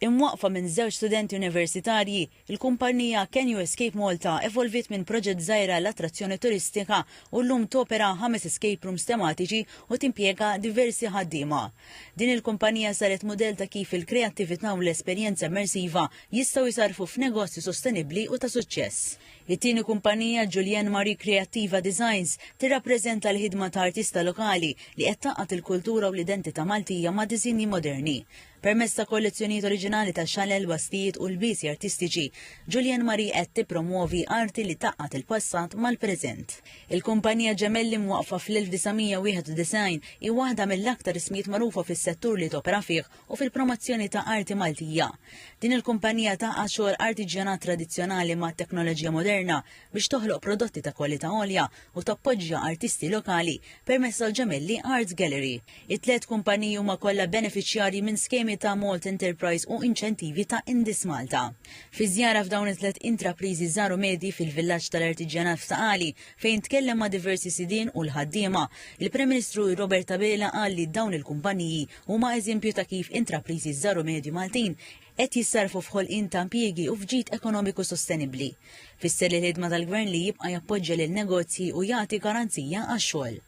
Imwaqfa minn żewġ studenti universitarji, il-kumpanija Can You Escape Malta evolvit minn proġett żgħira l-attrazzjoni turistika u llum topera 5 escape rooms tematiċi u timpjega diversi ħaddiema. Din il-kumpanija saret mudell ta' kif il-kreattività u l-esperjenza immersiva jistgħu jsarfu f'negozju sostenibbli u ta' suċċess. It-tieni kumpanija Julien Marie Creativa Designs tirrappreżenta l-ħidma ta' artista lokali li qed taqgħod il-kultura u l-identità Maltija ma' diżinji moderni. Permezz ta' kollezzjonijiet oriġinali ta' xalel, wastijiet u l-bisi artistiċi, Julien Marie qed tippromuovi arti li taqqat il-passat mal-preżent. Il-kumpanija ġemelli mwaqfa fl-1991 hi waħda mill-aktar ismijiet magħrufa fis-settur li topera fih u fil-promozzjoni ta' arti Maltija. Din il-kumpanija taqgħat xogħol artiġjanat tradizzjonali ma' teknoloġija moderna biex toħloq prodotti ta' kwalità għolja u tappoġġja artisti lokali permezz tal-Ġemelli Art Gallery. It-tliet kumpaniji huma kollha benefiċjarji minn skemi ta' Malt Enterprise u inċentivi ta' Indis Malta. Fi żjara f'dawn it-tliet intrapriżi żaru medji fil-villaġġ tal-Artiġjanat f'Taqali fejn tkellem ma' diversi sidien u l-ħaddiema, il-Prim Ministru Robert Abela qal li dawn il-kumpaniji huma eżempju ta' kif intrapriżi żaru medju Maltin qed jissarfu f'ħolqien ta' impjiegi u f'ġid ekonomiku sostenibbli. Fisser li l-ħidma tal-Gvern li jibqa' jappoġġja lil negozji u jagħti garanzija għax-xogħol.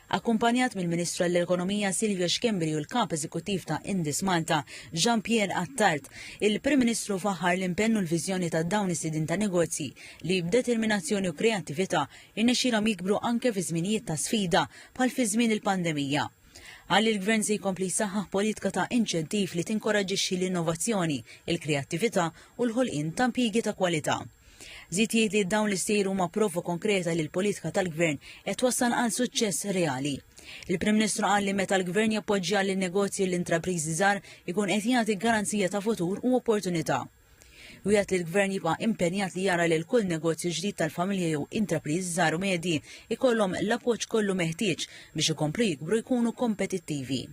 Akkumpanjat mill-Ministru għall-Ekonomija Silvio Xkembri u l-Kap Eżekuttiv ta' Indis Malta, Jean-Pierre Attard, il-Prim Ministru faħħar l-impenn u l-viżjoni ta' dawn is-sidin ta' negozji li b'determinazzjoni u kreattività irnexxielhom jikbru anke fi żminijiet ta' sfida bħal fi żmien il-pandemija. Għalli l-Gvern se jkompli jsaħħaħ politika ta' inċentiv li tinkoraġixxi l-innovazzjoni, il-kreattività u l-ħolqien ta' impjiegi ta' kwalità. Żied jgħid li dawn l-istejru ma' prova konkreta li l-politika tal-Gvern qed wassal għal suċċess reali. Il-Prim Ministru qal li meta l-Gvern jappoġġja lin negozji u l-intrapriżi żgħar ikun qed jagħti garanzija ta' futur u opportunità. U jgħid li l-Gvern jibqa' impenjat li jara lil kull negozju ġdid tal-familja jew intrapriżi żgħar u medji ikollhom l-appoġġ kollu meħtieġ biex ikomplu jikbru jkunu kompetittivi.